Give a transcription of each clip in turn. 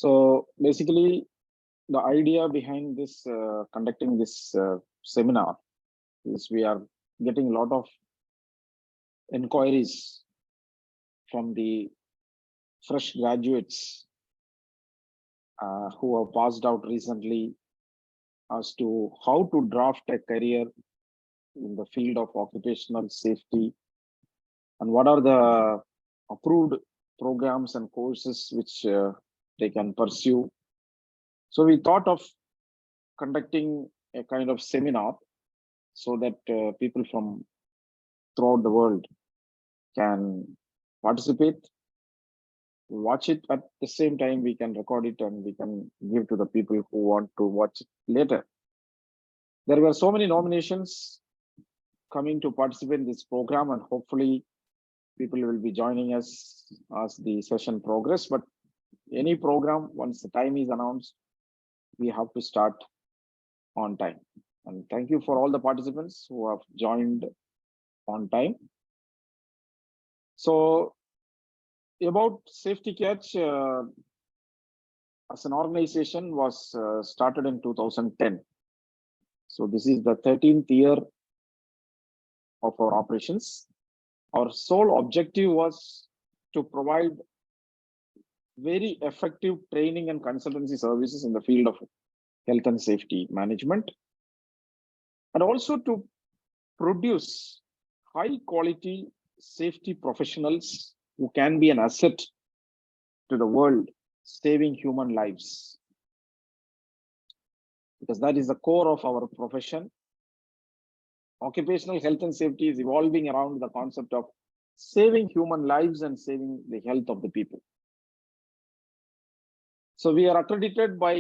So basically, the idea behind this conducting this seminar is we are getting a lot of inquiries from the fresh graduates who have passed out recently as to how to draft a career in the field of occupational safety and what are the approved programs and courses which they can pursue. So we thought of conducting a kind of seminar so that people from throughout the world can participate, watch it. At the same time, we can record it and we can give to the people who want to watch it later. There were so many nominations coming to participate in this program, and hopefully people will be joining us as the session progress. But any program, once the time is announced, we have to start on time. And thank you for all the participants who have joined on time. So about Safety Catch as an organization was started in 2010. So this is the 13th year of our operations. Our sole objective was to provide very effective training and consultancy services in the field of health and safety management, and also to produce high quality safety professionals who can be an asset to the world, saving human lives. Because that is the core of our profession. Occupational health and safety is evolving around the concept of saving human lives and saving the health of the people. So we are accredited by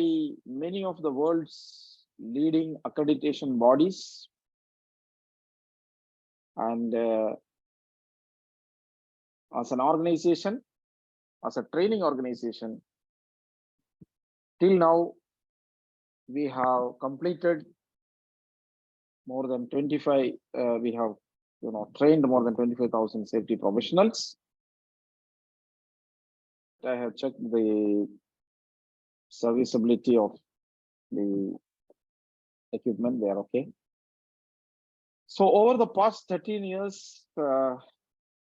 many of the world's leading accreditation bodies. And as an organization, as a training organization, till now, we have completed more than 25, we have trained more than 25,000 safety professionals. I have checked the serviceability of the equipment, they are okay. So over the past 13 years,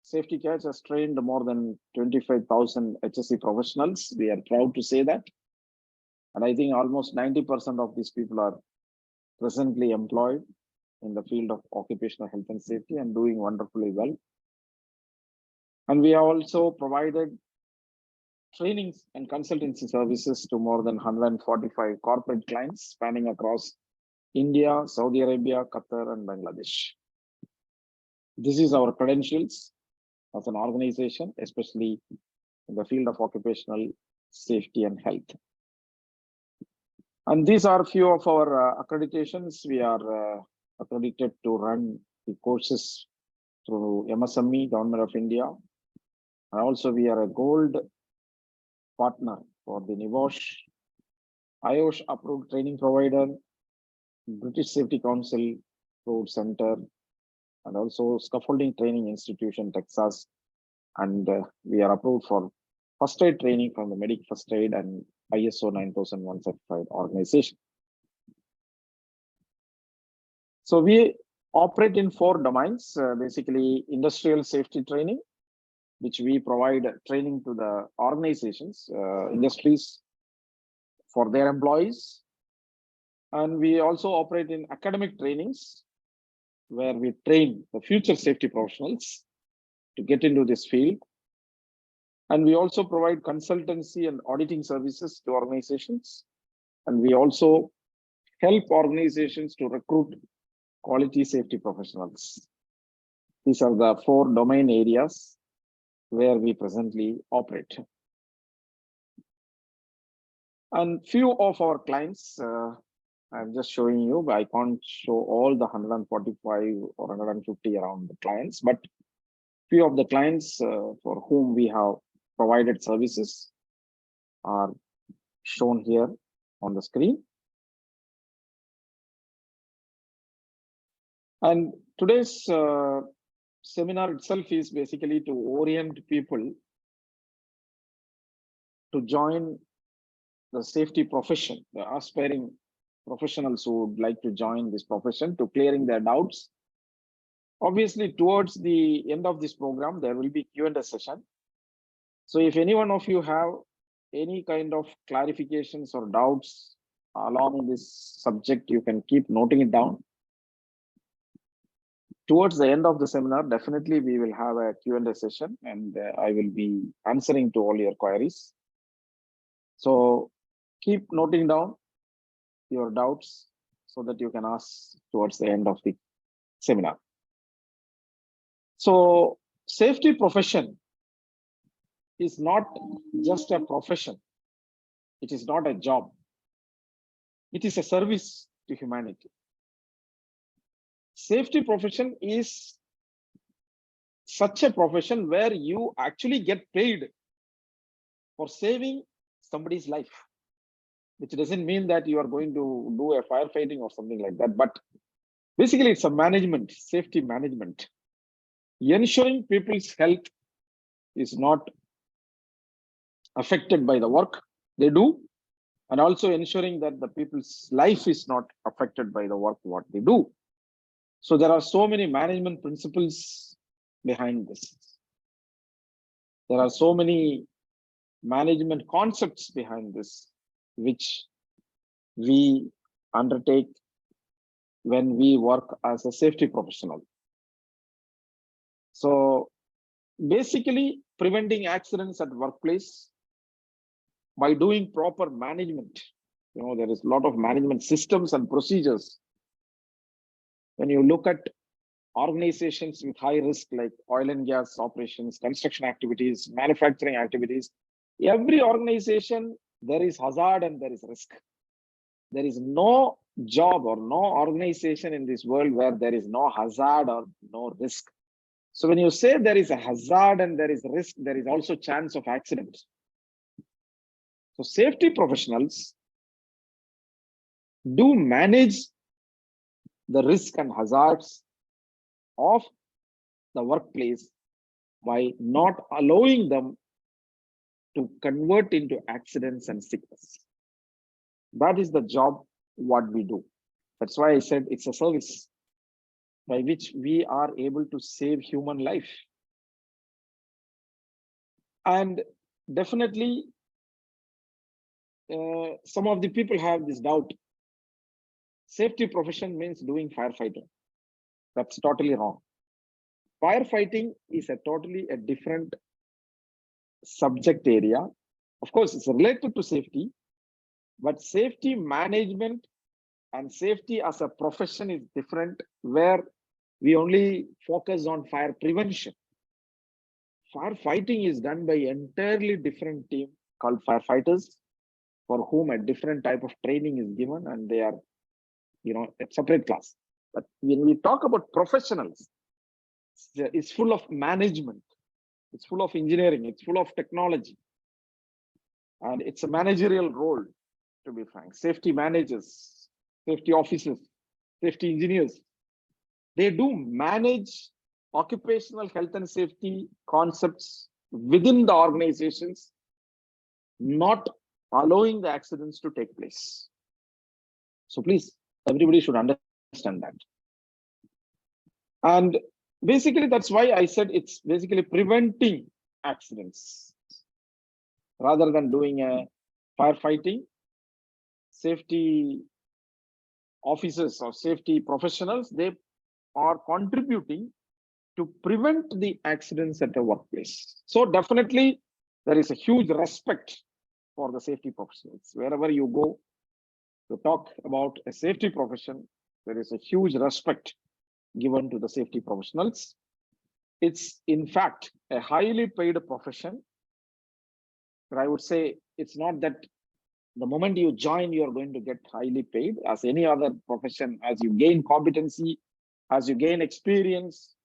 Safety Catch has trained more than 25,000 HSE professionals. We are proud to say that. And I think almost 90% of these people are presently employed in the field of occupational health and safety and doing wonderfully well. And we have also provided trainings and consultancy services to more than 145 corporate clients spanning across India, Saudi Arabia, Qatar, and Bangladesh. This is our credentials as an organization, especially in the field of occupational safety and health. And these are a few of our accreditations. We are accredited to run the courses through MSME, Government of India. And also we are a gold partner for the NIVOSH, IOSH approved training provider, British Safety Council Approved Center, and also Scaffolding Training Institution, Texas. And we are approved for first aid training from the Medic First Aid and ISO 9001 certified organization. So we operate in 4 domains, basically industrial safety training, which we provide training to the organizations, industries for their employees. And we also operate in academic trainings where we train the future safety professionals to get into this field. And we also provide consultancy and auditing services to organizations. And we also help organizations to recruit quality safety professionals. These are the 4 domain areas where we presently operate. And few of our clients, I'm just showing you, but I can't show all the 145 or 150 around the clients, but few of the clients for whom we have provided services are shown here on the screen. And today's seminar itself is basically to orient people to join the safety profession, the aspiring professionals who would like to join this profession, to clearing their doubts. Obviously, towards the end of this program, there will be Q&A session. So if any one of you have any kind of clarifications or doubts along this subject, you can keep noting it down. Towards the end of the seminar, definitely we will have a Q&A session, and I will be answering to all your queries. So keep noting down your doubts so that you can ask towards the end of the seminar. So safety profession is not just a profession. It is not a job. It is a service to humanity. Safety profession is such a profession where you actually get paid for saving somebody's life, which doesn't mean that you are going to do a firefighting or something like that. But basically, it's a management, safety management. Ensuring people's health is not affected by the work they do, and also ensuring that the people's life is not affected by the work what they do. So there are so many management principles behind this. There are so many management concepts behind this, which we undertake when we work as a safety professional. So basically, preventing accidents at workplace by doing proper management. There is a lot of management systems and procedures. When you look at organizations with high risk like oil and gas operations, construction activities, manufacturing activities, every organization, there is hazard and there is risk. There is no job or no organization in this world where there is no hazard or no risk. So when you say there is a hazard and there is risk, there is also chance of accident. So safety professionals do manage the risk and hazards of the workplace by not allowing them to convert into accidents and sickness. That is the job what we do. That's why I said it's a service by which we are able to save human life. And definitely, some of the people have this doubt. Safety profession means doing firefighting. That's totally wrong. Firefighting is a totally different subject area. Of course, it's related to safety, but safety management and safety as a profession is different, where we only focus on fire prevention. Firefighting is done by an entirely different team called firefighters, for whom a different type of training is given, and they are, a separate class. But when we talk about professionals, it's full of management, it's full of engineering, it's full of technology, and it's a managerial role, to be frank. Safety managers, safety officers, safety engineers, they do manage occupational health and safety concepts within the organizations, not allowing the accidents to take place. So please, everybody should understand that. And basically, that's why I said it's basically preventing accidents. Rather than doing a firefighting, safety officers or safety professionals, they are contributing to prevent the accidents at the workplace. So definitely, there is a huge respect for the safety professionals. Wherever you go to talk about a safety profession, there is a huge respect given to the safety professionals. It's in fact a highly paid profession. But I would say it's not that the moment you join, you're going to get highly paid. As any other profession, as you gain competency, as you gain experience,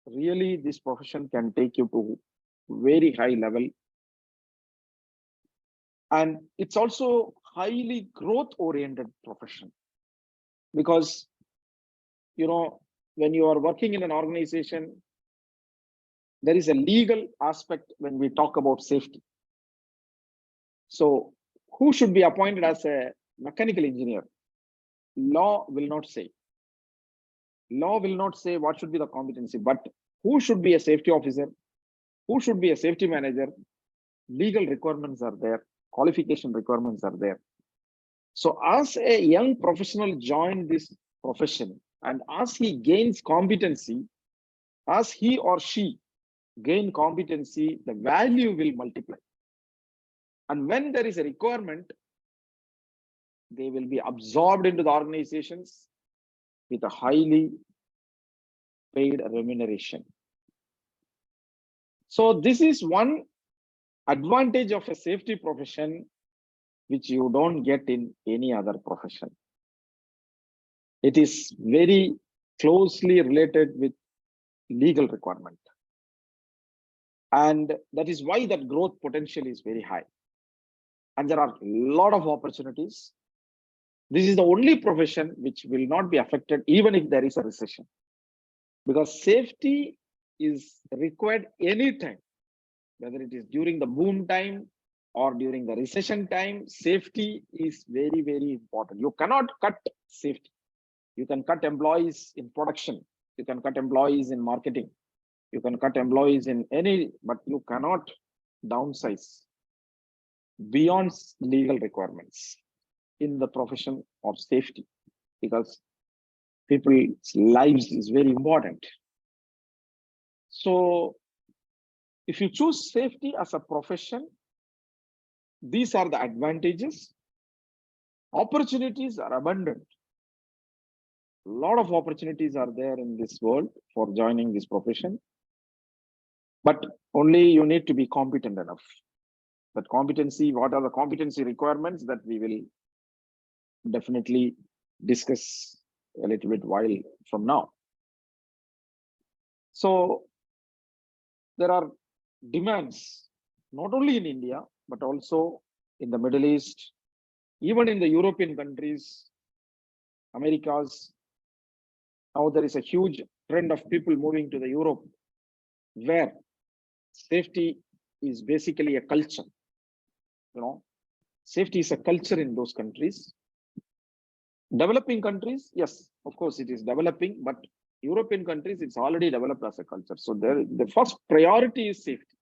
really this profession can take you to very high level. And it's also highly growth oriented profession, because when you are working in an organization, there is a legal aspect when we talk about safety. So who should be appointed as a mechanical engineer? Law will not say. Law will not say what should be the competency, but who should be a safety officer? Who should be a safety manager? Legal requirements are there. Qualification requirements are there. So as a young professional join this profession, and as he gains competency, as he or she gain competency, the value will multiply. And when there is a requirement, they will be absorbed into the organizations with a highly paid remuneration. So this is one advantage of a safety profession which you don't get in any other profession. It is very closely related with legal requirement. And that is why that growth potential is very high. And there are a lot of opportunities. This is the only profession which will not be affected even if there is a recession. Because safety is required anytime, whether it is during the boom time or during the recession time. Safety is very, very important. You cannot cut safety. You can cut employees in production. You can cut employees in marketing. You can cut employees in any, but you cannot downsize beyond legal requirements in the profession of safety, because people's lives is very important. So if you choose safety as a profession, these are the advantages. Opportunities are abundant. A lot of opportunities are there in this world for joining this profession, but only you need to be competent enough. That competency, what are the competency requirements, that we will definitely discuss a little bit while from now. So there are demands not only in India, but also in the Middle East, even in the European countries, Americas. Now there is a huge trend of people moving to the Europe, where safety is basically a culture. Safety is a culture in those countries. Developing countries, yes, of course it is developing, but European countries, it's already developed as a culture. So the first priority is safety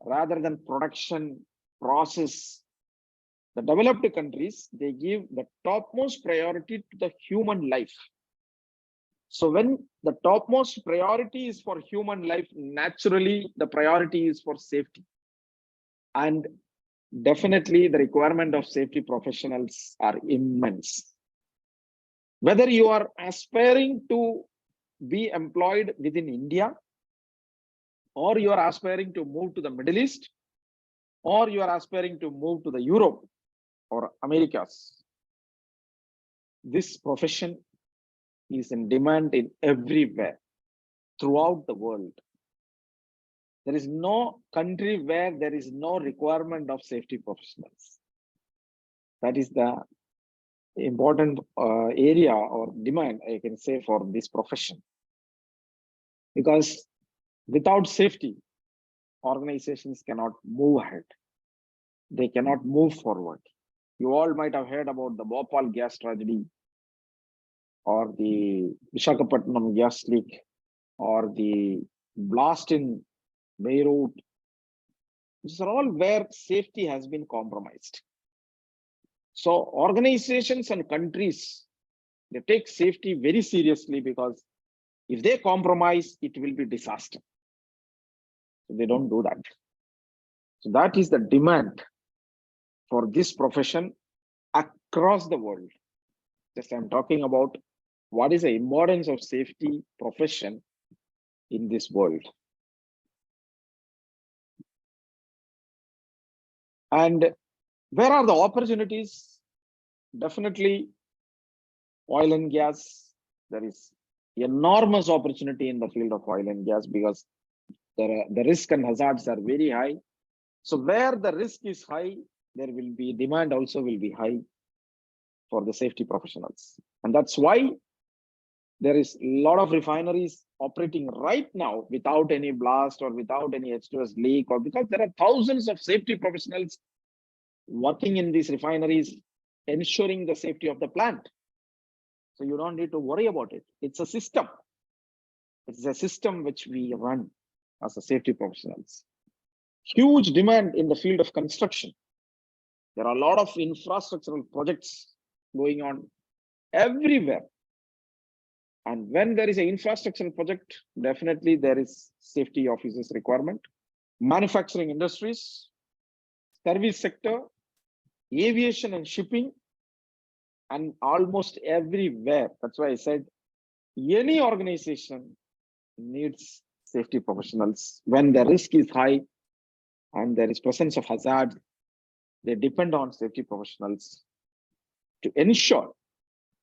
rather than production process. The developed countries, they give the topmost priority to the human life. So when the topmost priority is for human life, naturally the priority is for safety. And definitely the requirement of safety professionals are immense. Whether you are aspiring to be employed within India, or you are aspiring to move to the Middle East, or you are aspiring to move to the Europe or Americas, this profession is in demand in everywhere throughout the world. There is no country where there is no requirement of safety professionals. That is the important area or demand, I can say, for this profession. Because without safety, organizations cannot move ahead. They cannot move forward. You all might have heard about the Bhopal gas tragedy, or the Visakhapatnam gas leak, or the blast in Beirut. These are all where safety has been compromised. So organizations and countries, they take safety very seriously, because if they compromise, it will be disaster. So they don't do that. So that is the demand for this profession across the world. Just I'm talking about what is the importance of safety profession in this world. And where are the opportunities? Definitely oil and gas. There is enormous opportunity in the field of oil and gas, because the risk and hazards are very high. So where the risk is high, there will be demand also will be high for the safety professionals. And that's why there is a lot of refineries operating right now without any blast or without any H2S leak, or because there are thousands of safety professionals working in these refineries, ensuring the safety of the plant. So you don't need to worry about it. It's a system. It's a system which we run as a safety professionals. Huge demand in the field of construction. There are a lot of infrastructural projects going on everywhere. And when there is an infrastructural project, definitely there is safety officers requirement. Manufacturing industries, service sector, aviation and shipping, and almost everywhere. That's why I said any organization needs safety professionals. When the risk is high and there is presence of hazard, they depend on safety professionals to ensure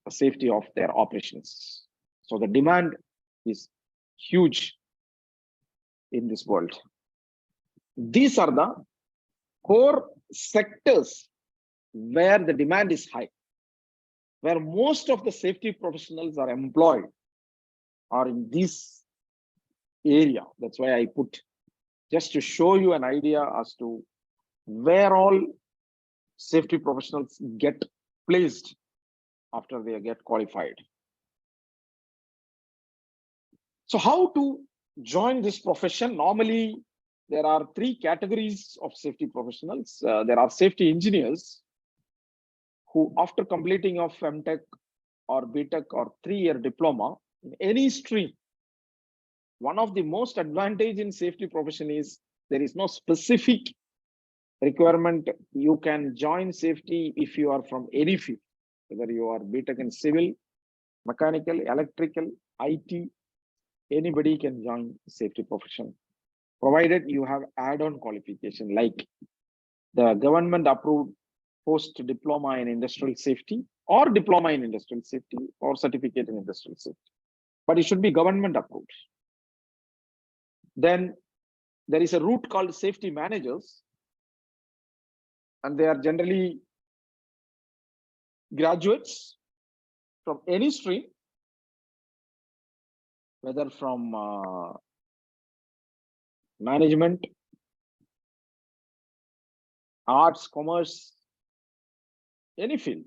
the safety of their operations. So the demand is huge in this world. These are the core sectors where the demand is high, where most of the safety professionals are employed are in this area. That's why I put, just to show you an idea as to where all safety professionals get placed after they get qualified. So how to join this profession? Normally, there are three categories of safety professionals. There are safety engineers who, after completing of MTech or BTech or 3-year diploma in any stream, one of the most advantage in safety profession is there is no specific requirement. You can join safety if you are from any field, whether you are BTech in civil, mechanical, electrical, IT, anybody can join safety profession, provided you have add-on qualification like the government approved post diploma in industrial safety or diploma in industrial safety or certificate in industrial safety, but it should be government approved. Then there is a route called safety managers, and they are generally graduates from any stream, whether from management, arts, commerce, any field.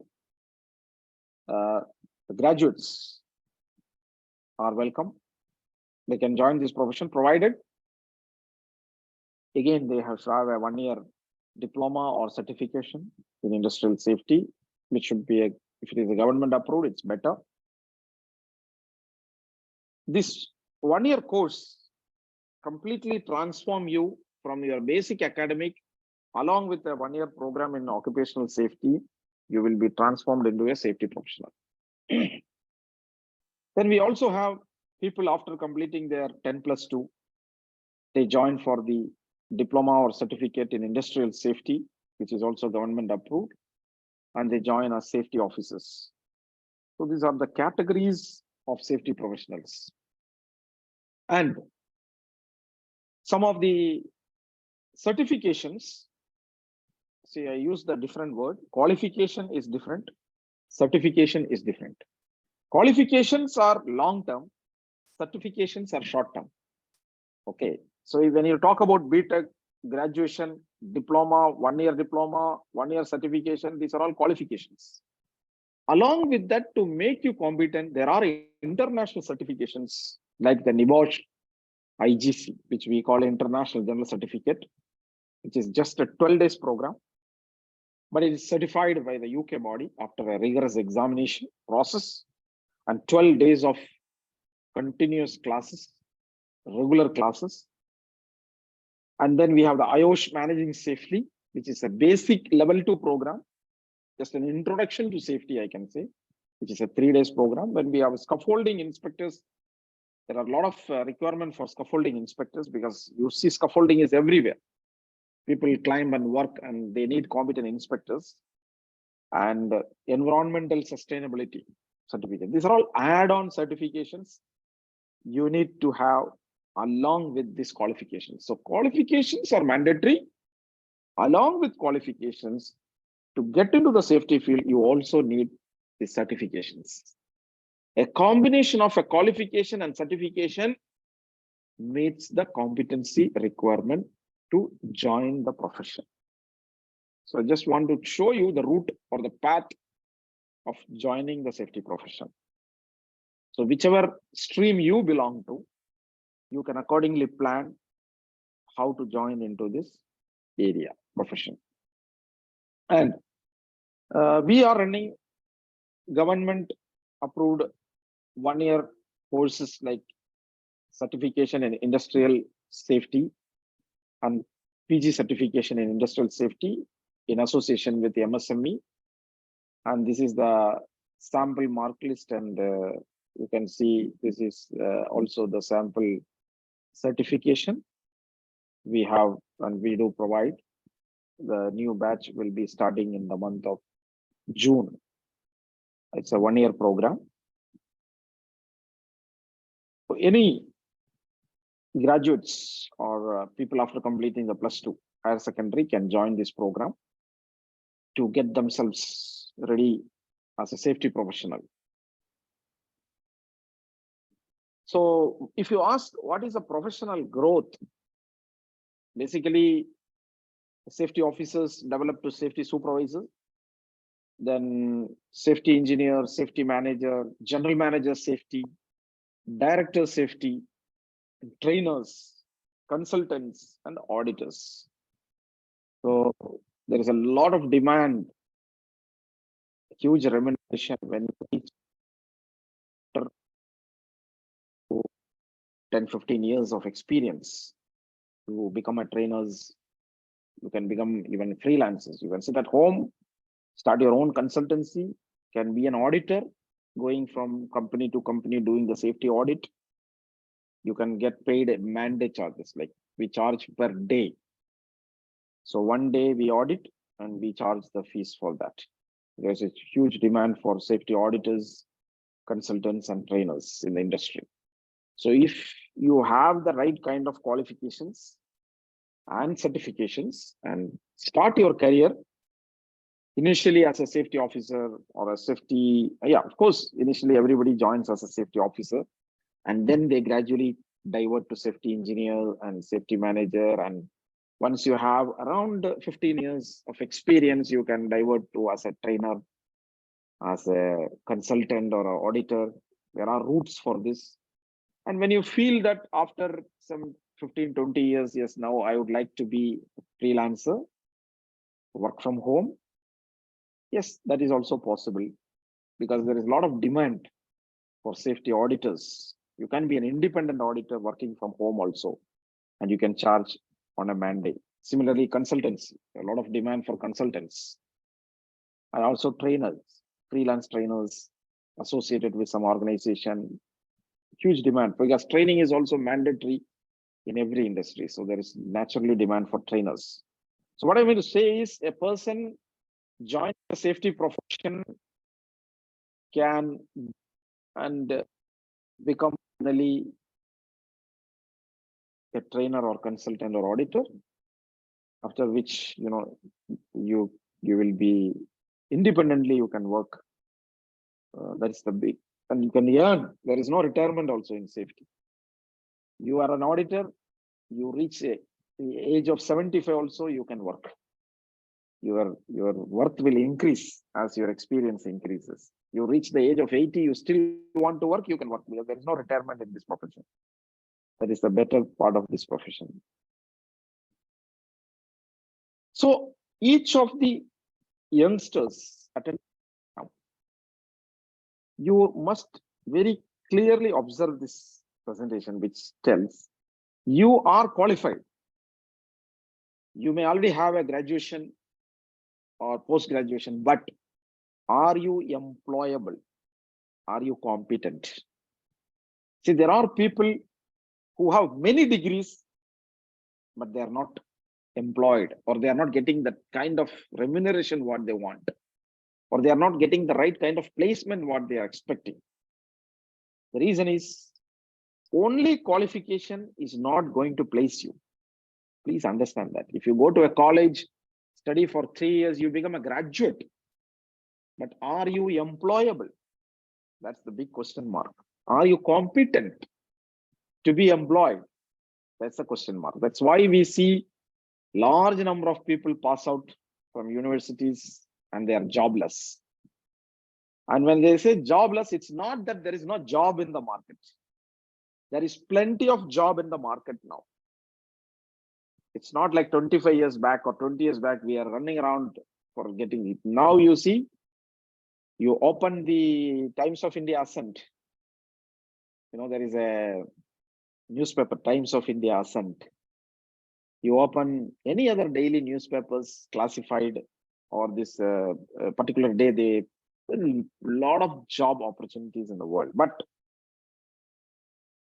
The graduates are welcome. They can join this profession, provided again they have to have a 1-year diploma or certification in industrial safety, which should be if it is a government approved, it's better. This 1-year course completely transform you from your basic academic, along with a 1-year program in occupational safety. You will be transformed into a safety professional. Then we also have people after completing their 10+2, they join for the diploma or certificate in industrial safety, which is also government approved, and they join as safety officers. So these are the categories of safety professionals. And some of the certifications, see, I use the different word. Qualification is different. Certification is different. Qualifications are long-term. Certifications are short-term. Okay. So when you talk about BTech, graduation, diploma, 1-year diploma, 1-year certification, these are all qualifications. Along with that, to make you competent, there are international certifications like the NIBOSH IGC, which we call International General Certificate, which is just a 12 days program, but it is certified by the UK body after a rigorous examination process and 12 days of continuous classes, regular classes. And then we have the IOSH Managing Safely, which is a basic level 2 program, just an introduction to safety, I can say, which is a 3 days program. When we have scaffolding inspectors, there are a lot of requirement for scaffolding inspectors, because you see scaffolding is everywhere. People climb and work and they need competent inspectors. And environmental sustainability certificate. These are all add-on certifications you need to have along with these qualifications. So qualifications are mandatory. Along with qualifications, to get into the safety field, you also need the certifications. A combination of a qualification and certification meets the competency requirement to join the profession. So I just want to show you the route or the path of joining the safety profession. So whichever stream you belong to, you can accordingly plan how to join into this area profession. And we are running government approved 1-year courses like certification in industrial safety and PG certification in industrial safety in association with the MSME. And this is the sample mark list, and you can see this is also the sample certification we have, and we do provide. The new batch will be starting in the month of June. It's a 1-year program. So any graduates or people after completing the +2 higher secondary can join this program to get themselves ready as a safety professional. So if you ask what is a professional growth, basically safety officers develop to safety supervisor, then safety engineer, safety manager, general manager safety, director safety, trainers, consultants, and auditors. So there is a lot of demand, huge remuneration when you reach 10-15 years of experience to become a trainers. You can become even freelancers. You can sit at home, start your own consultancy, can be an auditor, going from company to company doing the safety audit. You can get paid mandate charges, like we charge per day. So one day we audit and we charge the fees for that. There's a huge demand for safety auditors, consultants, and trainers in the industry. So if you have the right kind of qualifications and certifications and start your career initially as a safety officer or a safety, of course, initially everybody joins as a safety officer, and then they gradually divert to safety engineer and safety manager. And once you have around 15 years of experience, you can divert to as a trainer, as a consultant or an auditor. There are routes for this. And when you feel that after some 15-20 years, yes, now I would like to be a freelancer, work from home, yes, that is also possible, because there is a lot of demand for safety auditors. You can be an independent auditor working from home also, and you can charge on a mandate. Similarly, consultancy, a lot of demand for consultants, and also trainers, freelance trainers associated with some organization. Huge demand, because training is also mandatory in every industry. So there is naturally demand for trainers. So what I mean to say is, a person joining the safety profession can and become finally a trainer or consultant or auditor, after which you will be independently, you can work. That's the big, and you can earn. There is no retirement also in safety. You are an auditor, you reach the age of 75 also, you can work. Your worth will increase as your experience increases. You reach the age of 80, you still want to work, you can work, because there is no retirement in this profession. That is the better part of this profession. So each of the youngsters attend now, you must very clearly observe this presentation, which tells you are qualified. You may already have a graduation or post-graduation, but are you employable? Are you competent? See, there are people who have many degrees, but they are not employed, or they are not getting the kind of remuneration what they want, or they are not getting the right kind of placement what they are expecting. The reason is, only qualification is not going to place you. Please understand that. If you go to a college, study for 3 years, you become a graduate, but are you employable? That's the big question mark. Are you competent to be employed? That's the question mark. That's why we see large number of people pass out from universities and they are jobless. And when they say jobless, it's not that there is no job in the market. There is plenty of job in the market now. It's not like 25 years back or 20 years back, we are running around for getting it. Now you see, you open the Times of India Ascent. There is a newspaper, Times of India Ascent. You open any other daily newspapers, classified, or this particular day, a lot of job opportunities in the world. But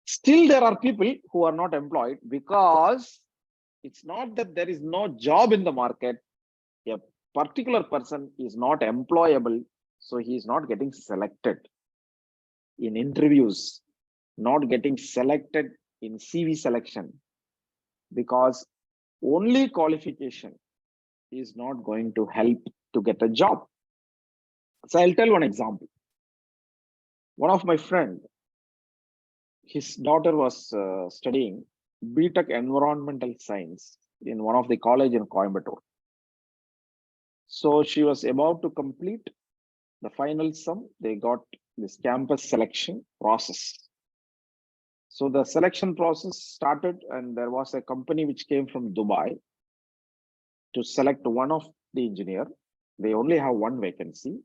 still there are people who are not employed, because it's not that there is no job in the market. A particular person is not employable, so he is not getting selected in interviews, not getting selected in CV selection, because only qualification is not going to help to get a job. So I'll tell one example. One of my friend, his daughter was studying BTech Environmental Science in one of the college in Coimbatore. So she was about to complete the final sum. They got this campus selection process. So the selection process started, and there was a company which came from Dubai to select one of the engineer. They only have one vacancy,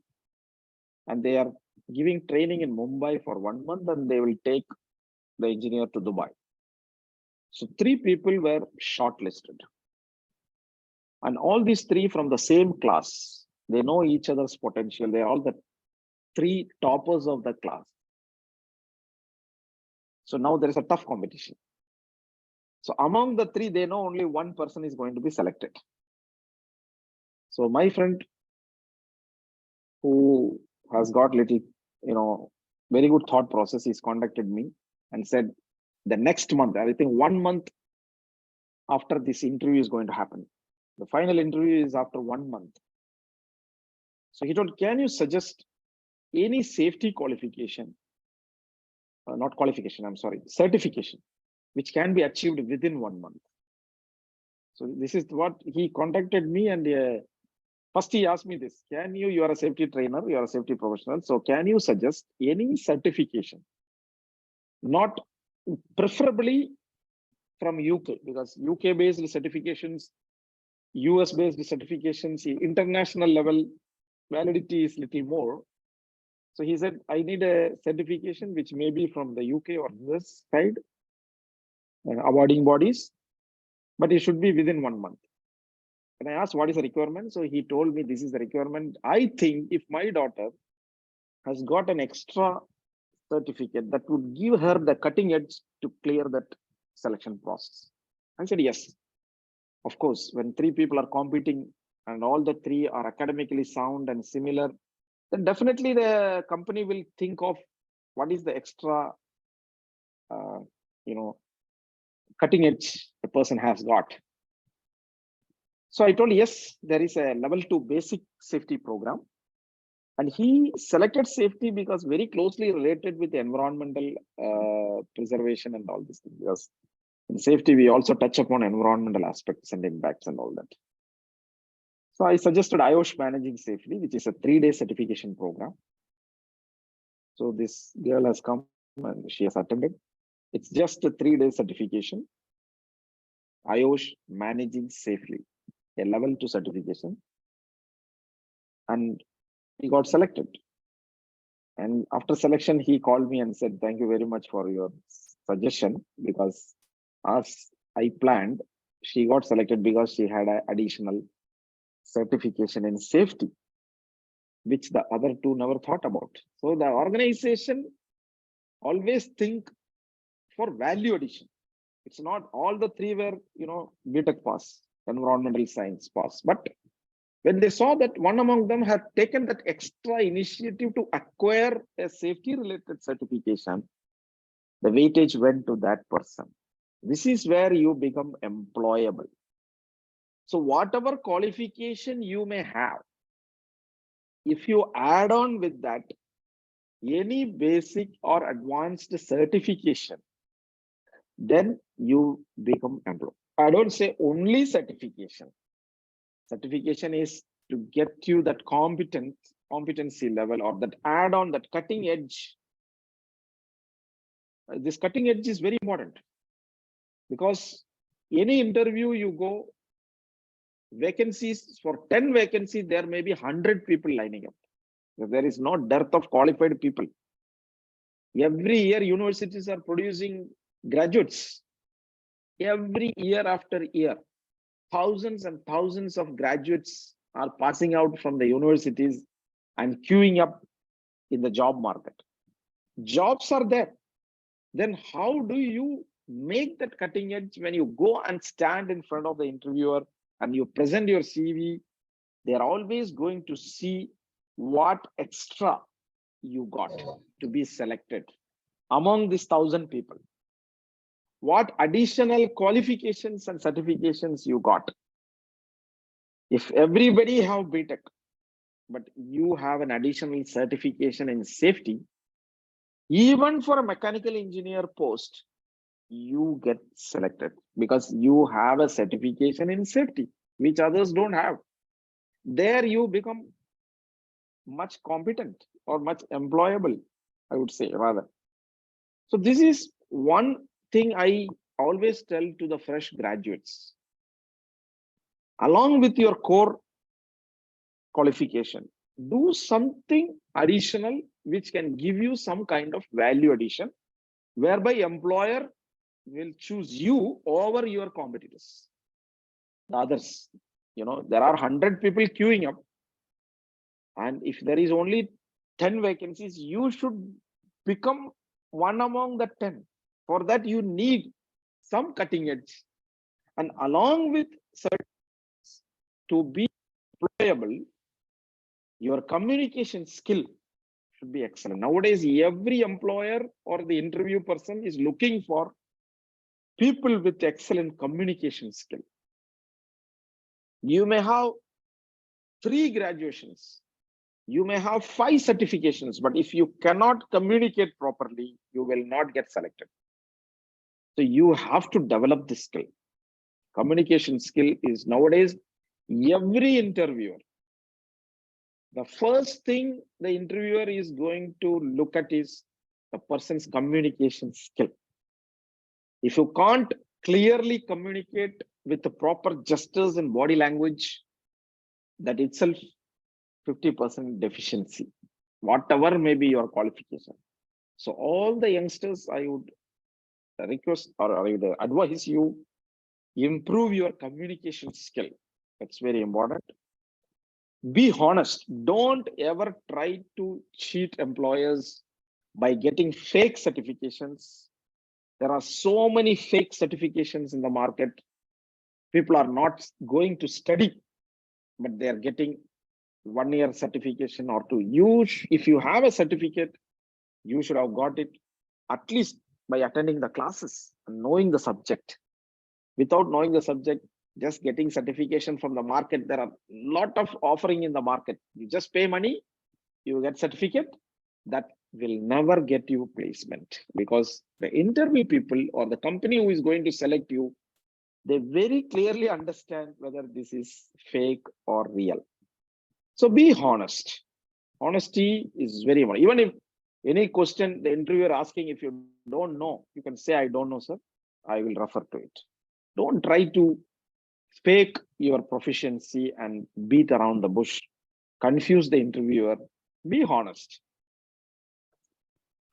and they are giving training in Mumbai for 1 month, and they will take the engineer to Dubai. So 3 people were shortlisted, and all these 3 from the same class. They know each other's potential. They are all the 3 toppers of the class. So now there is a tough competition. So among the 3, they know only one person is going to be selected. So my friend, who has got little, very good thought process, he's contacted me and said, the next month, I think 1 month after this interview is going to happen. The final interview is after 1 month. So he told, can you suggest any safety qualification, not qualification, I'm sorry, certification, which can be achieved within 1 month? So this is what he contacted me, and first he asked me this, you are a safety trainer, you are a safety professional, so can you suggest any certification, not preferably from UK, because UK based certifications, US based certifications, international level validity is little more. So he said, I need a certification which may be from the UK or US side, awarding bodies, but it should be within 1 month. And I asked, what is the requirement? So he told me, this is the requirement. I think if my daughter has got an extra certificate, that would give her the cutting edge to clear that selection process. I said, yes, of course, when 3 people are competing and all the 3 are academically sound and similar, then definitely the company will think of what is the extra, cutting edge the person has got. So I told, yes, there is a level 2 basic safety program. And he selected safety because very closely related with the environmental preservation and all these things. Because in safety, we also touch upon environmental aspects and impacts and all that. So I suggested IOSH Managing Safely, which is a 3-day certification program. So this girl has come and she has attended. It's just a 3-day certification. IOSH Managing Safely, a level 2 certification. And he got selected. And after selection, he called me and said, thank you very much for your suggestion, because as I planned, she got selected because she had an additional certification in safety, which the other 2 never thought about. So the organization always think for value addition. It's not all the 3 were, BTech pass, environmental science pass, but when they saw that one among them had taken that extra initiative to acquire a safety related certification, the weightage went to that person. This is where you become employable. So whatever qualification you may have, if you add on with that any basic or advanced certification, then you become employed. I don't say only certification. Certification is to get you that competency level, or that add on, that cutting edge. This cutting edge is very important, because any interview you go, vacancies for 10 vacancies, there may be 100 people lining up. There is no dearth of qualified people. Every year universities are producing graduates. Every year after year, thousands and thousands of graduates are passing out from the universities and queuing up in the job market. Jobs are there. Then how do you make that cutting edge when you go and stand in front of the interviewer and you present your CV? They are always going to see what extra you got to be selected among these 1,000 people. What additional qualifications and certifications you got. If everybody have BTech, but you have an additional certification in safety, even for a mechanical engineer post, you get selected because you have a certification in safety, which others don't have. There you become much competent or much employable, I would say rather. So this is one thing I always tell to the fresh graduates. Along with your core qualification, do something additional which can give you some kind of value addition, whereby employer will choose you over your competitors. The others, there are 100 people queuing up, and if there is only 10 vacancies, you should become one among the 10. For that, you need some cutting edge, and along with certificates, to be employable, your communication skill should be excellent. Nowadays, every employer or the interview person is looking for people with excellent communication skill. You may have 3 graduations, you may have 5 certifications, but if you cannot communicate properly, you will not get selected. So you have to develop this skill. Communication skill is nowadays every interviewer. The first thing the interviewer is going to look at is the person's communication skill. If you can't clearly communicate with the proper gestures and body language, that itself 50% deficiency, whatever may be your qualification. So all the youngsters, I would request or I would advise you, improve your communication skill. That's very important. Be honest. Don't ever try to cheat employers by getting fake certifications. There are so many fake certifications in the market. People are not going to study, but they are getting 1 year certification or 2. If you have a certificate, you should have got it at least by attending the classes and knowing the subject. Without knowing the subject, just getting certification from the market, there are a lot of offering in the market. You just pay money, you get certificate. That will never get you placement, because the interview people or the company who is going to select you, they very clearly understand whether this is fake or real. So be honest. Honesty is very important. Even if any question the interviewer asking, if you don't know, you can say, I don't know, sir. I will refer to it. Don't try to fake your proficiency and beat around the bush, confuse the interviewer. Be honest.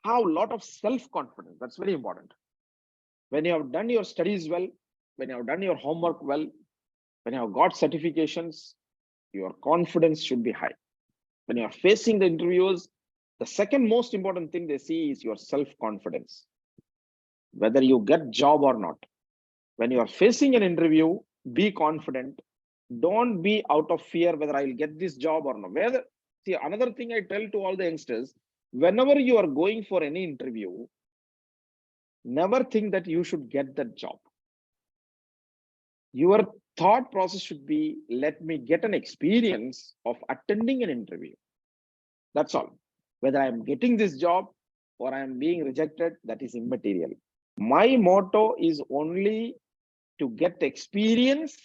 Have a lot of self-confidence. That's very important. When you have done your studies well, when you have done your homework well, when you have got certifications, your confidence should be high. When you are facing the interviewers, the second most important thing they see is your self-confidence, whether you get job or not. When you are facing an interview, be confident. Don't be out of fear whether I'll get this job or not. See, another thing I tell to all the youngsters, whenever you are going for any interview, never think that you should get that job. Your thought process should be, let me get an experience of attending an interview. That's all. Whether I'm getting this job or I'm being rejected, that is immaterial. My motto is only to get experience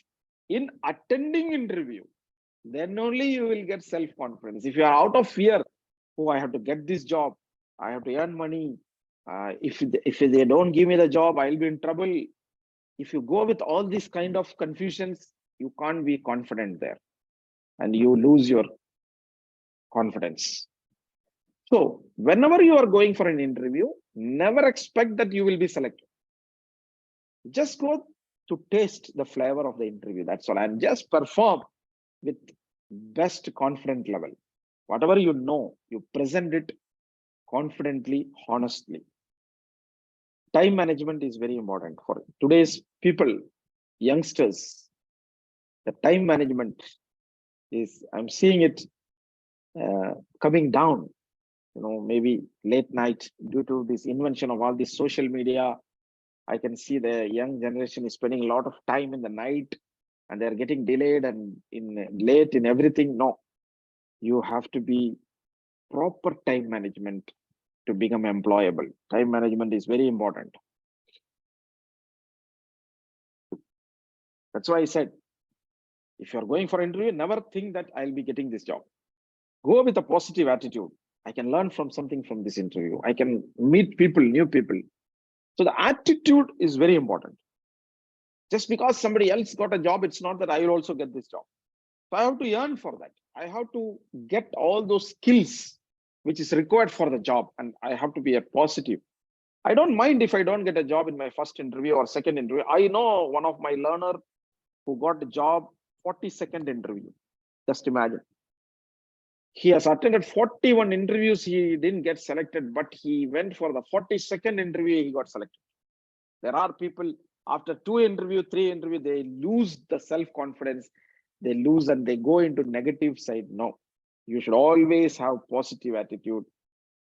In attending interview, then only you will get self-confidence. If you are out of fear, oh, I have to get this job, I have to earn money. If they don't give me the job, I'll be in trouble. If you go with all these kind of confusions, you can't be confident there, and you lose your confidence. So whenever you are going for an interview, never expect that you will be selected. Just go to taste the flavor of the interview. That's all. And just perform with best confident level. Whatever you know, you present it confidently, honestly. Time management is very important for today's people, youngsters. The time management is, I'm seeing it coming down. Maybe late night due to this invention of all this social media. I can see the young generation is spending a lot of time in the night, and they're getting delayed and late in everything. No, you have to be proper time management to become employable. Time management is very important. That's why I said, if you're going for an interview, never think that I'll be getting this job. Go with a positive attitude. I can learn from something from this interview. I can meet people, new people. So the attitude is very important. Just because somebody else got a job, it's not that I will also get this job. So I have to yearn for that. I have to get all those skills which is required for the job, and I have to be a positive. I don't mind if I don't get a job in my first interview or second interview. I know one of my learner who got a job 42nd interview. Just imagine. He has attended 41 interviews. He didn't get selected, but he went for the 42nd interview. He got selected. There are people after 2 interview, 3 interview, they lose the self-confidence. They lose and they go into negative side. No, you should always have positive attitude.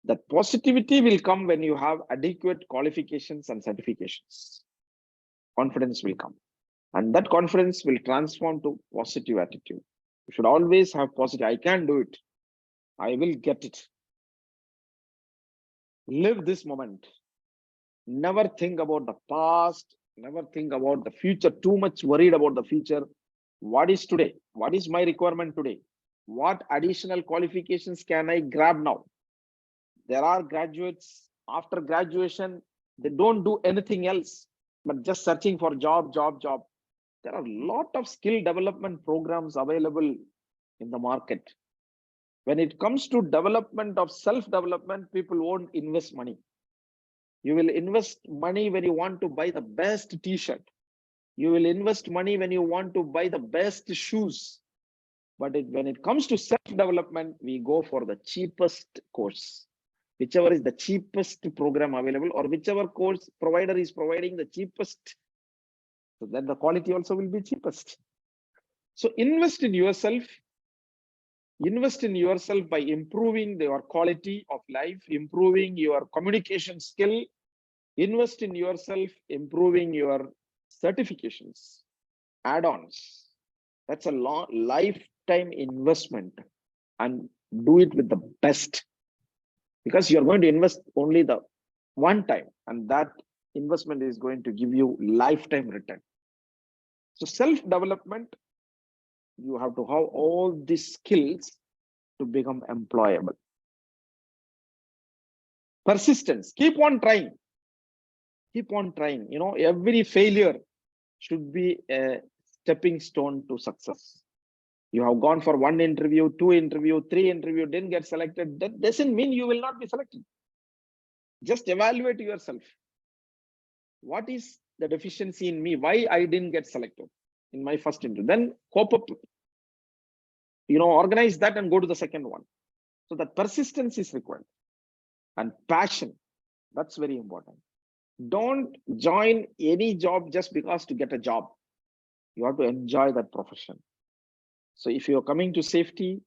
That positivity will come when you have adequate qualifications and certifications. Confidence will come. And that confidence will transform to positive attitude. You should always have positive. I can do it. I will get it. Live this moment. Never think about the past. Never think about the future. Too much worried about the future. What is today? What is my requirement today? What additional qualifications can I grab now? There are graduates after graduation, they don't do anything else but just searching for job. There are a lot of skill development programs available in the market. When it comes to development of self-development, people won't invest money. You will invest money when you want to buy the best t-shirt. You will invest money when you want to buy the best shoes. But when it comes to self-development, we go for the cheapest course. Whichever is the cheapest program available, or whichever course provider is providing the cheapest, so then the quality also will be cheapest. So invest in yourself. Invest in yourself by improving your quality of life, improving your communication skill. Invest in yourself, improving your certifications, add-ons. That's a long lifetime investment, and do it with the best, because you're going to invest only the one time, and that investment is going to give you lifetime return. So self-development, you have to have all these skills to become employable. Persistence, keep on trying. Keep on trying. Every failure should be a stepping stone to success. You have gone for 1 interview, 2 interview, 3 interview, didn't get selected. That doesn't mean you will not be selected. Just evaluate yourself. What is the deficiency in me? Why I didn't get selected in my first interview? Then cope up, organize that and go to the second one. So that persistence is required. And passion, that's very important. Don't join any job just because to get a job. You have to enjoy that profession. So if you're coming to safety,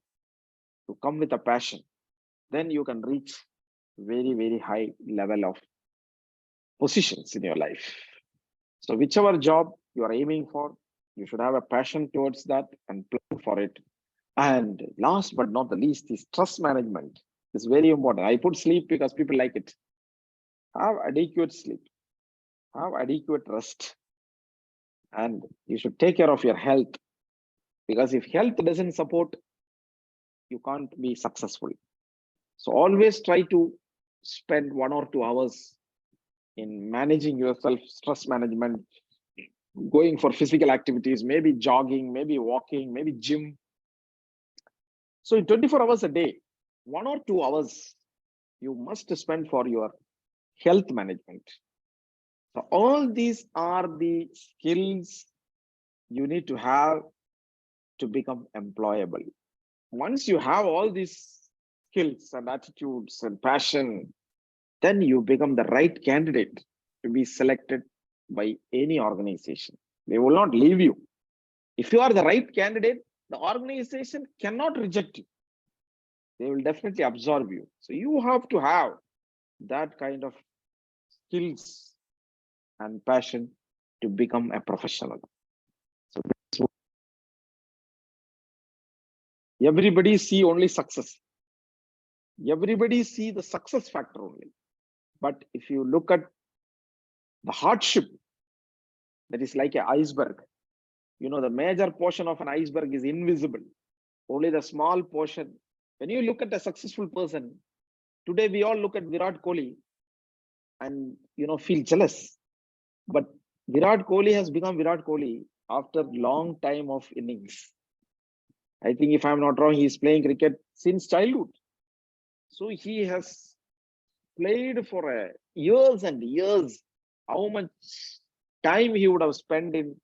to come with a passion, then you can reach very, very high level of positions in your life. So whichever job you are aiming for, you should have a passion towards that and plan for it. And last but not the least is stress management. It's very important. I put sleep because people like it. Have adequate sleep. Have adequate rest. and you should take care of your health, because if health doesn't support, you can't be successful. So always try to spend 1 or 2 hours in managing yourself, stress management, going for physical activities, maybe jogging, maybe walking, maybe gym. So in 24 hours a day, 1 or 2 hours you must spend for your health management. So all these are the skills you need to have to become employable. Once you have all these skills and attitudes and passion, then you become the right candidate to be selected by any organization. They will not leave you. If you are the right candidate, the organization cannot reject you. They will definitely absorb you. So you have to have that kind of skills and passion to become a professional. So everybody see only success. Everybody see the success factor only. But if you look at the hardship, that is like an iceberg. You know, the major portion of an iceberg is invisible. Only the small portion. When you look at a successful person, today we all look at Virat Kohli and feel jealous. But Virat Kohli has become Virat Kohli after long time of innings. I think if I'm not wrong, he's playing cricket since childhood. So he has played for years and years. How much time he would have spent in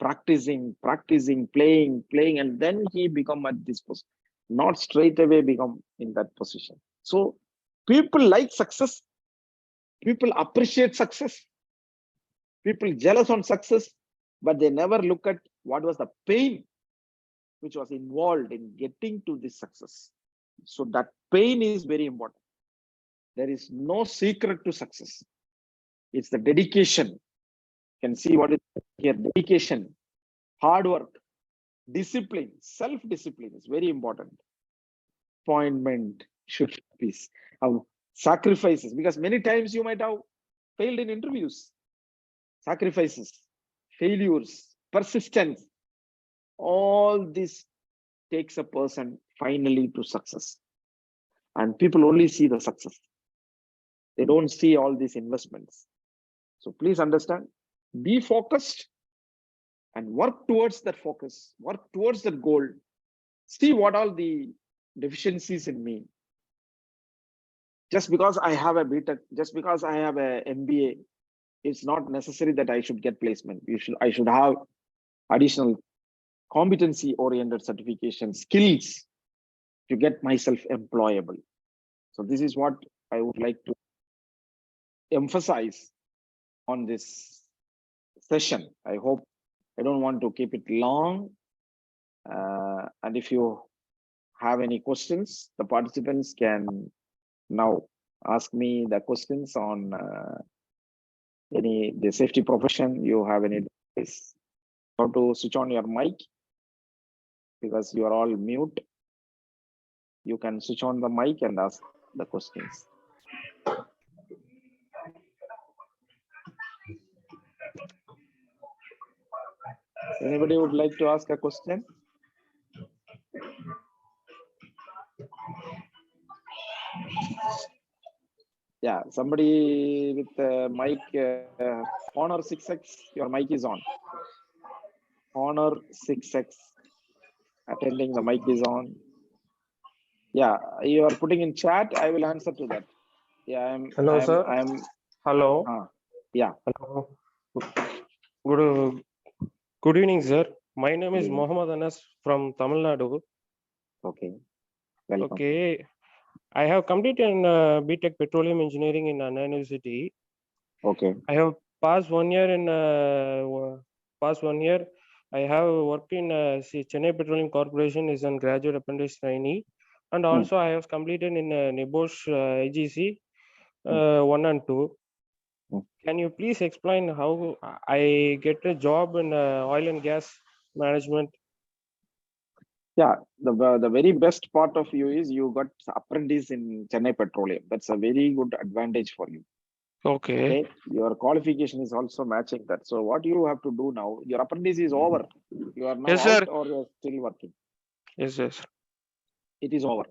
practicing, playing, and then he become at this position. Not straight away become in that position. So people like success. People appreciate success. People jealous on success, but they never look at what was the pain which was involved in getting to this success. So that pain is very important. There is no secret to success. It's the dedication. You can see what is here: dedication, hard work, discipline, self-discipline is very important. Appointment should be sacrifices, because many times you might have failed in interviews. Sacrifices, failures, persistence, all this takes a person finally to success. And people only see the success. They don't see all these investments. So please understand, be focused and work towards that focus, work towards that goal. See what all the deficiencies in me. Just because I have a BTech, just because I have a MBA, it's not necessary that I should get placement. I should have additional competency-oriented certification skills to get myself employable. So this is what I would like to emphasize on this session. I hope I don't want to keep it long. And if you have any questions, the participants can now ask me the questions on the safety profession. You have any advice? How to switch on your mic, because you are all mute. You can switch on the mic and ask the questions. Anybody would like to ask a question? Yeah, somebody with the mic, Honor 6X, your mic is on. Honor 6X, attending, the mic is on. Yeah, you are putting in chat. I will answer to that. Yeah, Hello, sir. Hello. Yeah. Hello. Good evening, sir. My name is Mohammed Anas from Tamil Nadu. Okay. Welcome. Okay. I have completed BTech Petroleum Engineering in Anna University. Okay. I have passed 1 year in I have worked in Chennai Petroleum Corporation as a graduate apprentice trainee, and also I have completed in NIBOSH IGC 1 and 2. Can you please explain how I get a job in oil and gas management? Yeah, the very best part of you is you got apprentice in Chennai Petroleum. That's a very good advantage for you. Okay. Okay, your qualification is also matching that. So what you have to do now, your apprentice is over. You are now Yes, out sir. or you are still working. Yes, yes. It is over.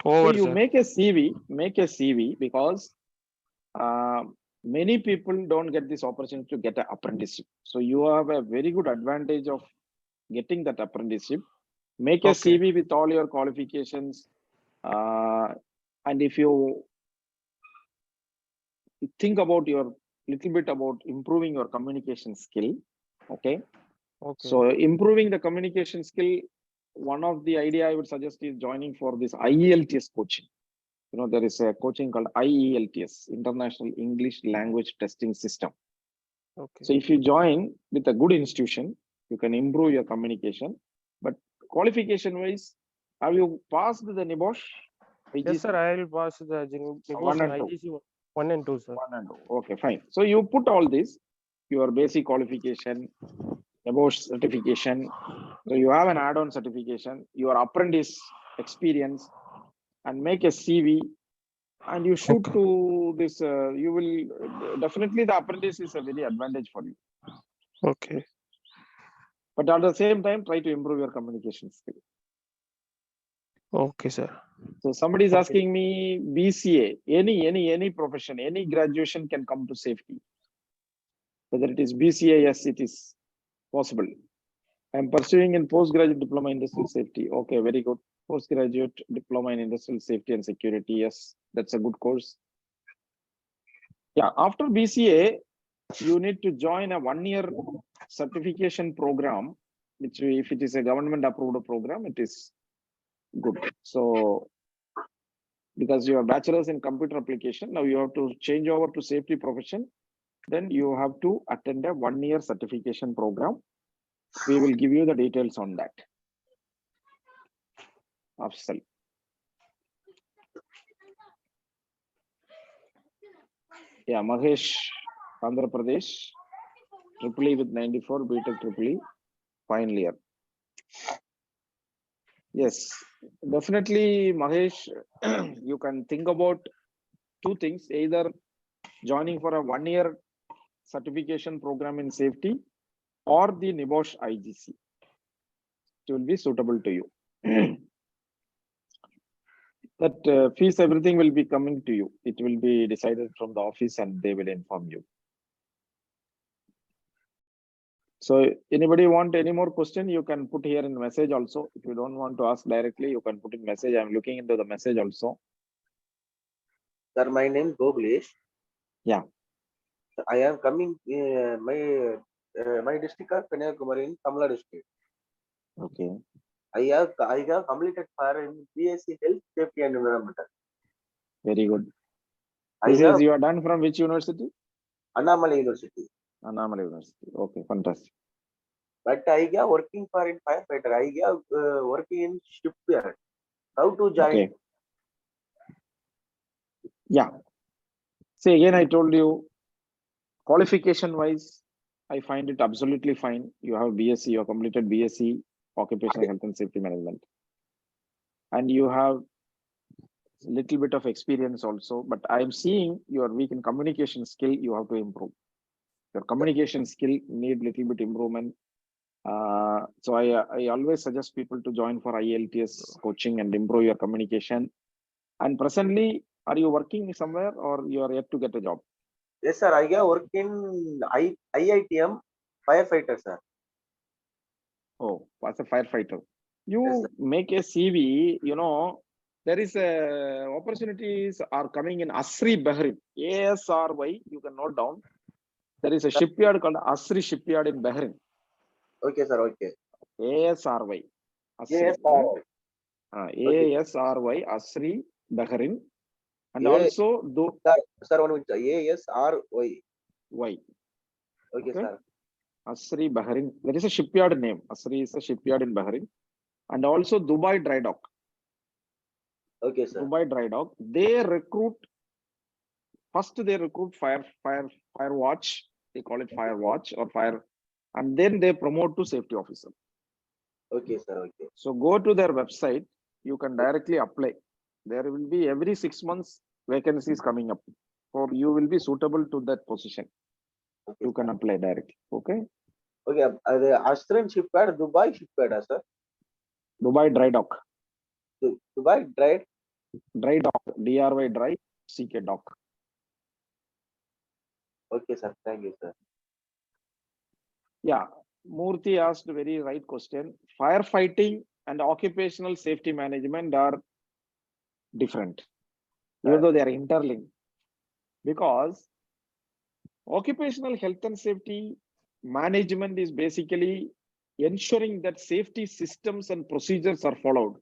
So Over, you sir. make a CV because many people don't get this opportunity to get an apprenticeship. So you have a very good advantage of getting that apprenticeship. Make a Okay. CV with all your qualifications. And if you think about your little bit about improving your communication skill, okay. Okay. So improving the communication skill, one of the idea I would suggest is joining for this IELTS coaching. You know, there is a coaching called IELTS, International English Language Testing System. Okay. So if you join with a good institution, you can improve your communication. But qualification wise, have you passed the NIBOSH? Yes, sir. I will pass the One Nibosh and two. IGC 1 and 2, sir. One and two. Okay, fine. So you put all this, your basic qualification, NIBOSH certification. So you have an add-on certification, your apprentice experience, and make a CV. And you shoot Okay. to this. You will definitely the apprentice is a very advantage for you. Okay. But at the same time, try to improve your communication skill. Okay, sir. So somebody is Okay. asking me BCA, any profession, any graduation can come to safety. Whether it is BCA, yes, it is possible. I'm pursuing in postgraduate diploma in industrial safety. Okay, very good. Postgraduate diploma in industrial safety and security. Yes, that's a good course. Yeah, after BCA, you need to join a 1-year certification program, which if it is a government approved program, it is good. So because you are bachelor's in computer application, now you have to change over to safety profession. Then you have to attend a 1-year certification program. We will give you the details on that. Afsal. Yeah, Mahesh, Andhra Pradesh, triple E with 94, BTech triple E, final year. Yes, definitely, Mahesh, you can think about two things, either joining for a 1-year certification program in safety or the NIBOSH IGC. It will be suitable to you. That fees, everything will be coming to you. It will be decided from the office and they will inform you. So anybody want any more question, you can put here in message also. If you don't want to ask directly, you can put in message. I'm looking into the message also. Sir, my name is Goblesh. Yeah. I am coming my district of Kanyakumari in Tamil Nadu state. Okay. I have completed for in BSc Health Safety and Environmental. Very good. I This have is you are done from which university? Annamalai University. Annamalai University. Okay, fantastic. But I have working for in firefighter. I have working in shipyard. How to join? Okay. Yeah. See, again, I told you, qualification wise, I find it absolutely fine. You have BSc, you have completed BSc, Occupational Health and Safety Management. And you have little bit of experience also, but I am seeing you are weak in communication skill, you have to improve. Your communication skill need little bit improvement. So I always suggest people to join for IELTS coaching and improve your communication. And presently, are you working somewhere or you are yet to get a job? Yes, sir. I have work in IITM firefighter, sir. Oh, as a firefighter. You Yes, sir. make a CV, you know, there is a opportunities are coming in Asri Bahrain, ASRY, you can note down. There is a shipyard called Asri Shipyard in Bahrain. Okay, sir. Okay. ASRY. Asri. Yes, sir. Okay. ASRY, Asri Bahrain. And A, also do sir, one minute. ASRY. Y. Okay, Okay. sir. Asri Bahrain. There is a shipyard name. Asri is a shipyard in Bahrain. And also Dubai Dry Dock. Okay, sir. Dubai Dry Dock. They recruit. First, they recruit fire watch. They call it fire watch or fire, and then they promote to safety officer. Okay, sir. Okay. So go to their website. You can directly apply. There will be every 6 months vacancies coming up. or you will be suitable to that position. Okay, You can apply directly. Okay. okay. Astran shipyard, Dubai shipyard, sir. Dubai Dry Dock. Dubai dried. Dry Dock. DRY Dry. CK Dock. Okay, sir. Thank you, sir. Yeah. Murthy asked a very right question. Firefighting and occupational safety management are different, even though they are interlinked. Because occupational health and safety management is basically ensuring that safety systems and procedures are followed.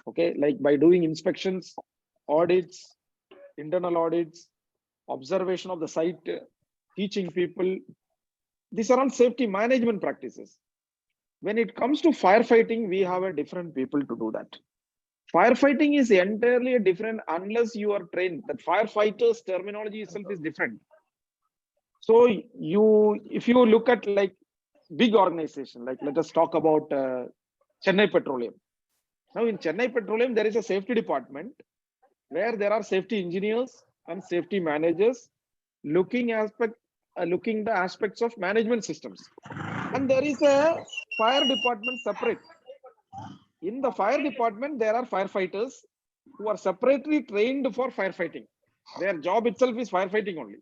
Okay, like by doing inspections, audits, internal audits, observation of the site, teaching people. These are all safety management practices. When it comes to firefighting, we have a different people to do that. Firefighting is entirely different unless you are trained. That firefighters terminology itself is different. So if you look at like big organization, like let us talk about Chennai Petroleum. Now in Chennai Petroleum, there is a safety department where there are safety engineers and safety managers looking the aspects of management systems. And there is a fire department separate. In the fire department, there are firefighters who are separately trained for firefighting. Their job itself is firefighting only.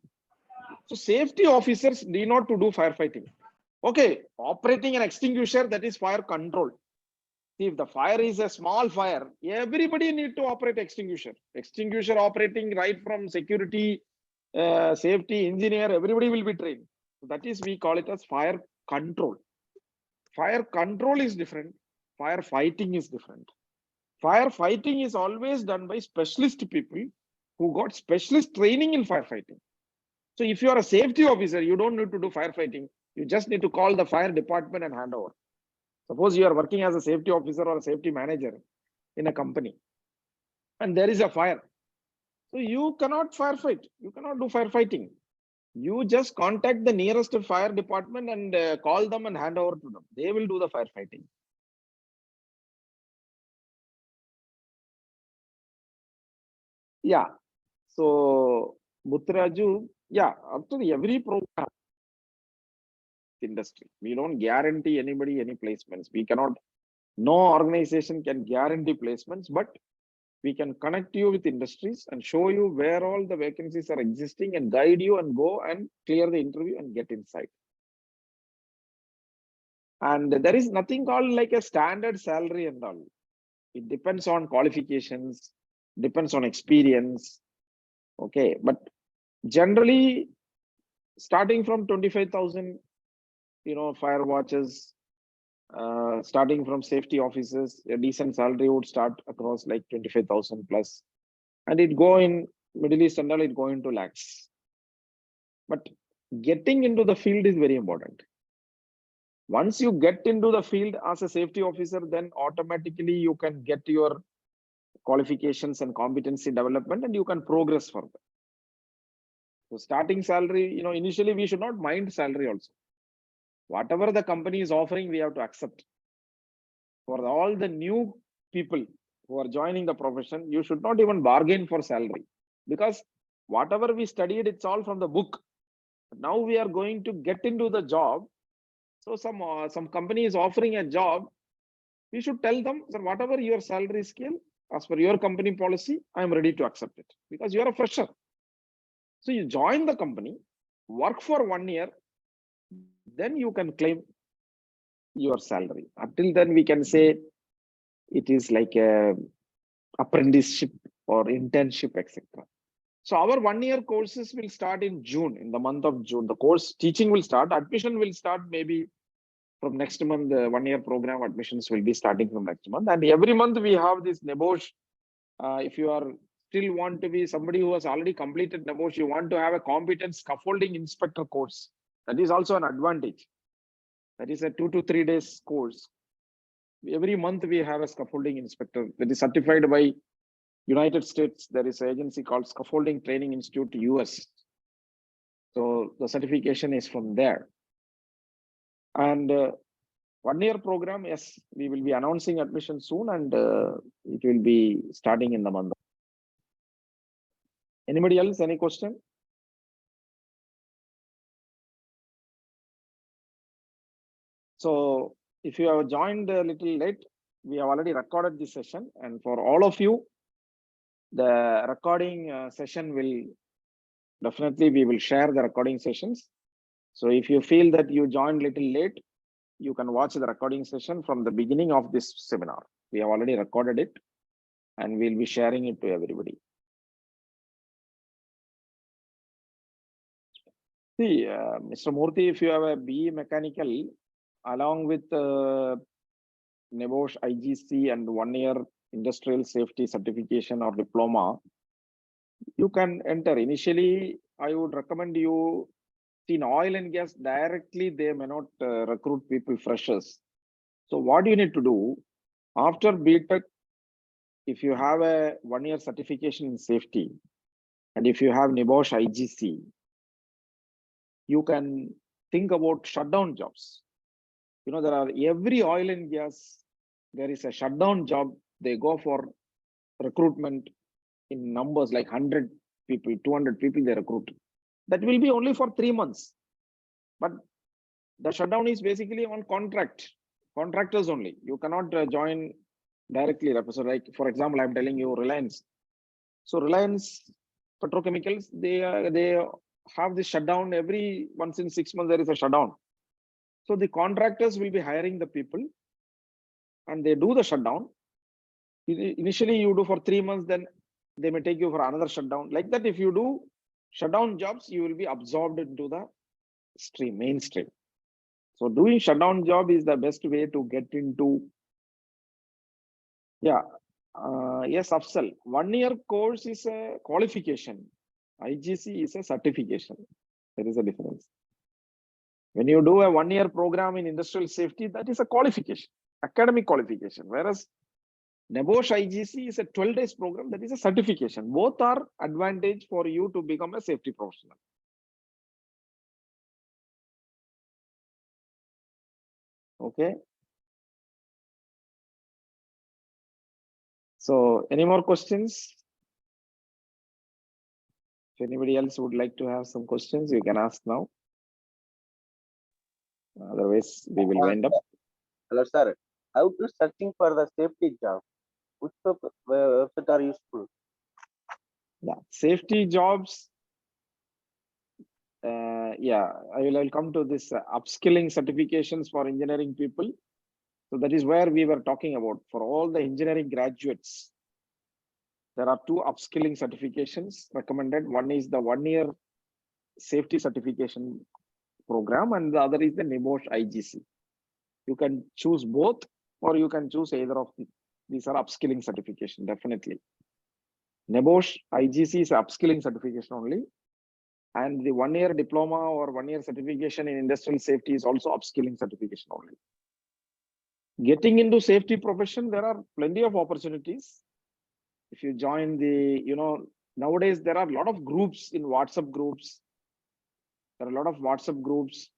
So safety officers need not to do firefighting. Okay, operating an extinguisher, that is fire control. See, if the fire is a small fire, everybody need to operate extinguisher. Extinguisher operating right from security, safety, engineer, everybody will be trained. So that is, we call it as fire control. Fire control is different. Firefighting is different. Firefighting is always done by specialist people who got specialist training in firefighting. So if you are a safety officer, you don't need to do firefighting. You just need to call the fire department and hand over. Suppose you are working as a safety officer or a safety manager in a company and there is a fire. So you cannot firefight. You cannot do firefighting. You just contact the nearest fire department and call them and hand over to them. They will do the firefighting. Yeah. So Buttraju, yeah, actually every program industry, we don't guarantee anybody any placements. We cannot, no organization can guarantee placements, but we can connect you with industries and show you where all the vacancies are existing and guide you and go and clear the interview and get inside. And there is nothing called like a standard salary and all. It depends on qualifications, depends on experience. Okay, but generally starting from 25,000, fire watches, starting from safety officers, a decent salary would start across like 25,000 plus, and it go in Middle East and all, it go into lakhs. But getting into the field is very important. Once you get into the field as a safety officer, then automatically you can get your qualifications and competency development and you can progress further. So starting salary, initially we should not mind salary also. Whatever the company is offering, we have to accept. For all the new people who are joining the profession, you should not even bargain for salary, because whatever we studied, it's all from the book. Now we are going to get into the job. So some company is offering a job. We should tell them, sir, whatever your salary scale, as per your company policy, I am ready to accept it, because you are a fresher. So you join the company, work for 1 year, then you can claim your salary. Until then, we can say it is like a apprenticeship or internship, etc. So our 1 year courses will start in June, in the month of June. The course teaching will start, admission will start maybe from next month. The 1 year program admissions will be starting from next month. And every month we have this NEBOSH. If you are still want to be somebody who has already completed NEBOSH, you want to have a competent scaffolding inspector course. That is also an advantage. That is a 2 to 3 days course. Every month we have a scaffolding inspector that is certified by United States. There is an agency called Scaffolding Training Institute, US. So the certification is from there. And 1 year program, yes, we will be announcing admission soon, and it will be starting in the month. Anybody else? Any question? So if you have joined a little late, we have already recorded this session, and for all of you, the recording session will definitely, we will share the recording sessions. So if you feel that you joined little late, you can watch the recording session from the beginning of this seminar. We have already recorded it and we'll be sharing it to everybody. See, Mr. Murthy, if you have a BE Mechanical along with NEBOSH IGC and 1 year industrial safety certification or diploma, you can enter. Initially, I would recommend you, in oil and gas directly, they may not recruit people freshers. So what you need to do after BTech, if you have a 1 year certification in safety, and if you have NEBOSH IGC, you can think about shutdown jobs. You know, there are every oil and gas, there is a shutdown job. They go for recruitment in numbers like 100 people, 200 people they recruit. That will be only for 3 months. But the shutdown is basically on contract, contractors only. You cannot join directly. So like, for example, I'm telling you Reliance. So Reliance Petrochemicals, they have this shutdown every once in 6 months, there is a shutdown. So the contractors will be hiring the people and they do the shutdown. Initially you do for 3 months, then they may take you for another shutdown. Like that, if you do shutdown jobs, you will be absorbed into the mainstream. So doing shutdown job is the best way to get into. Yeah. Yes, Afsal. 1 year course is a qualification. IGC is a certification. There is a difference. When you do a 1 year program in industrial safety, that is a qualification, academic qualification. Whereas NEBOSH IGC is a 12 days program, that is a certification. Both are advantage for you to become a safety professional. Okay. So any more questions? If anybody else would like to have some questions, you can ask now. Otherwise, we will wind up. Hello, sir. How to searching for the safety job? Which website are useful? Yeah, safety jobs. Yeah, I will come to this upskilling certifications for engineering people. So that is where we were talking about for all the engineering graduates. There are 2 upskilling certifications recommended. One is the 1 year safety certification program, and the other is the NEBOSH IGC. You can choose both, or you can choose either of these. Are upskilling certification, definitely. NEBOSH IGC is upskilling certification only, and the 1 year diploma or 1 year certification in industrial safety is also upskilling certification only. Getting into safety profession, there are plenty of opportunities. If you join the, nowadays there are a lot of groups in WhatsApp groups. There are a lot of WhatsApp groups.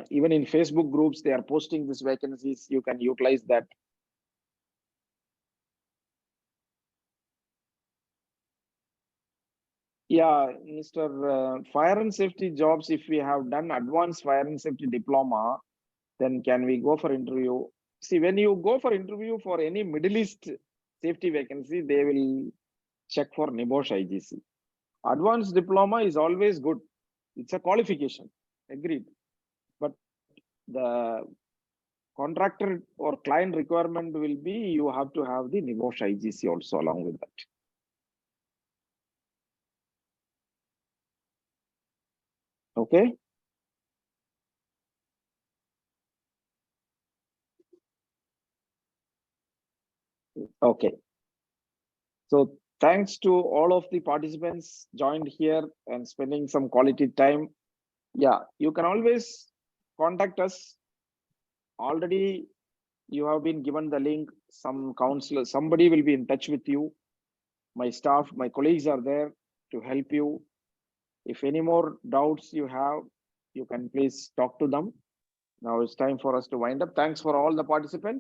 Even in Facebook groups, they are posting these vacancies. You can utilize that. Yeah, Mr. Fire and safety jobs, if we have done advanced fire and safety diploma, then can we go for interview? See, when you go for interview for any Middle East safety vacancy, they will check for NEBOSH IGC. Advanced diploma is always good. It's a qualification, agreed. But the contractor or client requirement will be, you have to have the NEBOSH IGC also along with that. Okay. Okay. So thanks to all of the participants joined here and spending some quality time. Yeah, you can always contact us. Already you have been given the link. Some counselor, somebody will be in touch with you. My staff, my colleagues are there to help you. If any more doubts you have, you can please talk to them. Now it's time for us to wind up. Thanks for all the participants.